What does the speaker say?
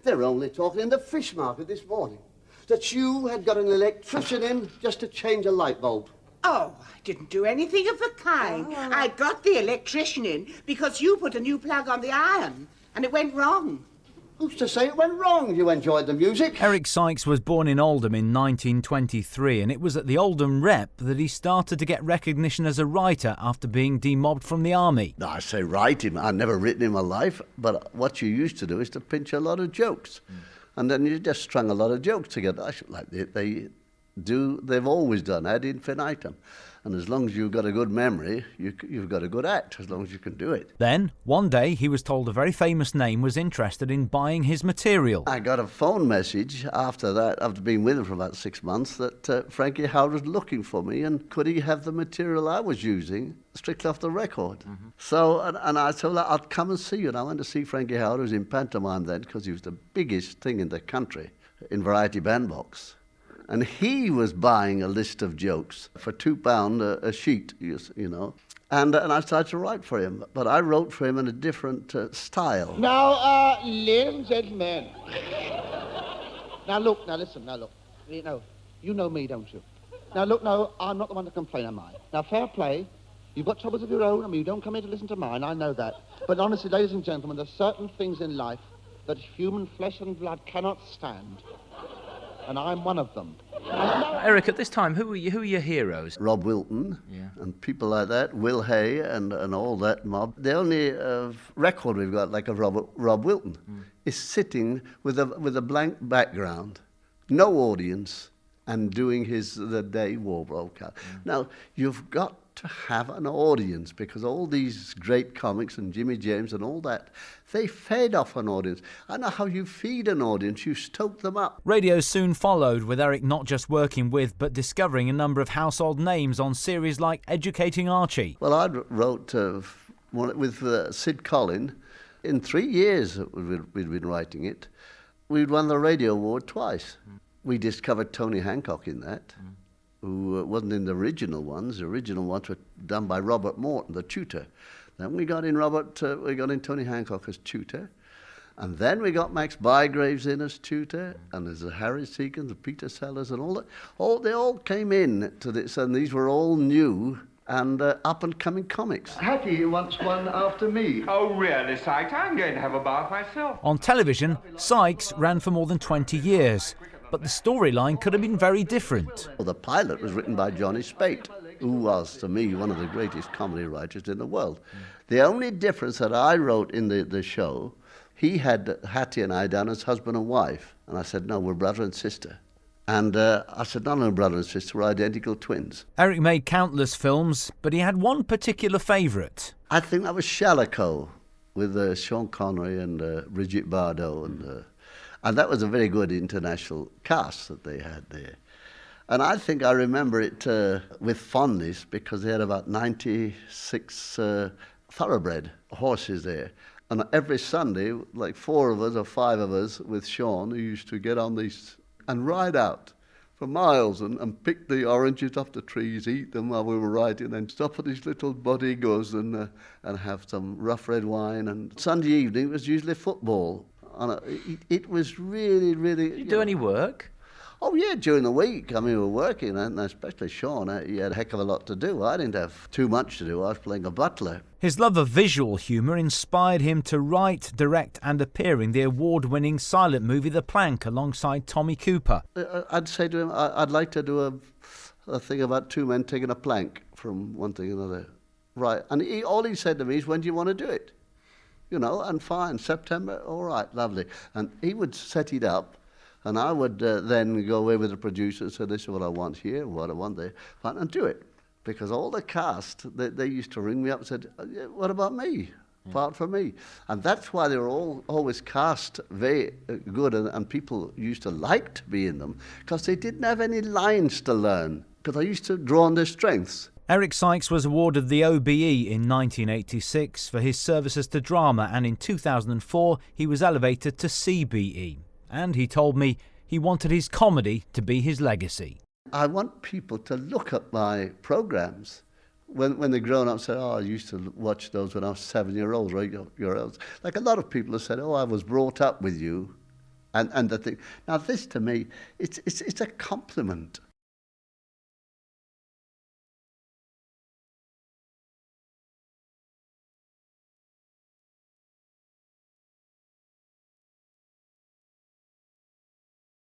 They're only talking in the fish market this morning that you had got an electrician in just to change a light bulb. Oh, I didn't do anything of the kind. I got the electrician in because you put a new plug on the iron and it went wrong. Who's to say it went wrong? You enjoyed the music. Eric Sykes was born in Oldham in 1923, and it was at the Oldham Rep that he started to get recognition as a writer after being demobbed from the army. No, I say writing. I've never written in my life, but what you used to do is to pinch a lot of jokes. And then you just strung a lot of jokes together. Like they've always done, ad infinitum. And as long as you've got a good memory, you've got a good act, as long as you can do it. Then, one day, he was told a very famous name was interested in buying his material. I got a phone message after that, after being with him for about 6 months, that Frankie Howard was looking for me, and could he have the material I was using strictly off the record? Mm-hmm. So, and I said, well, I'll come and see you. And I went to see Frankie Howard, who was in pantomime then, because he was the biggest thing in the country in Variety Bandbox. And he was buying a list of jokes for £2 a sheet, you know. And I started to write for him. But I wrote for him in a different style. Now, ladies and gentlemen. Now, listen. You know me, don't you? Now, look, no, I'm not the one to complain, am I? Now, fair play. You've got troubles of your own. I mean, you don't come here to listen to mine. I know that. But honestly, ladies and gentlemen, there's certain things in life that human flesh and blood cannot stand. And I'm one of them. Eric, at this time, who are your heroes? Rob Wilton, and people like that, Will Hay and all that mob. The only record we've got like of Rob Wilton is sitting with a blank background, no audience, and doing the day war broadcast. Now, you've got to have an audience, because all these great comics and Jimmy James and all that, they fed off an audience. I know how you feed an audience, you stoke them up. Radio soon followed, with Eric not just working with but discovering a number of household names on series like Educating Archie. Well, I wrote with Sid Collin. In 3 years we'd been writing it. We'd won the Radio Award twice. We discovered Tony Hancock in that. Who wasn't in the original ones. The original ones were done by Robert Morton, the tutor. Then we got in Tony Hancock as tutor. And then we got Max Bygraves in as tutor, and there's Harry Seekins, the Peter Sellers, and all that. They all came in to this, and these were all new and up-and-coming comics. Hattie wants one after me. Oh, really, Sykes? I'm going to have a bath myself. On television, Sykes ran for more than 20 years. But the storyline could have been very different. Well, the pilot was written by Johnny Speight, who was, to me, one of the greatest comedy writers in the world. The only difference that I wrote in the show, he had Hattie and I down as husband and wife. And I said, no, we're brother and sister. And I said, no, brother and sister, we're identical twins. Eric made countless films, but he had one particular favourite. I think that was Shalako, with Sean Connery and Brigitte Bardot, and that was a very good international cast that they had there. And I think I remember it with fondness, because they had about 96 thoroughbred horses there. And every Sunday, like 4 of us or 5 of us with Sean, who used to get on these and ride out for miles and pick the oranges off the trees, eat them while we were riding, and stop at these little bodegas and have some rough red wine. And Sunday evening was usually football. And it was really, really... Did you do any work? Oh, yeah, during the week. I mean, we were working, and especially Sean, he had a heck of a lot to do. I didn't have too much to do. I was playing a butler. His love of visual humour inspired him to write, direct and appear in the award-winning silent movie The Plank alongside Tommy Cooper. I'd say to him, I'd like to do a thing about 2 men taking a plank from one thing to another. Right, and all he said to me is, when do you want to do it? You know, and fine, September, all right, lovely. And he would set it up, and I would then go away with the producer and say, this is what I want here, what I want there, and do it. Because all the cast, they used to ring me up and said, what about me? Apart from me. And that's why they were always cast very good, and people used to like to be in them, because they didn't have any lines to learn, because I used to draw on their strengths. Eric Sykes was awarded the OBE in 1986 for his services to drama, and in 2004 he was elevated to CBE. And he told me he wanted his comedy to be his legacy. I want people to look at my programs when the grown-ups say, oh, I used to watch those when I was 7-year-olds or 8-year-olds. Like a lot of people have said, oh, I was brought up with you And the thing. Now, this to me, it's a compliment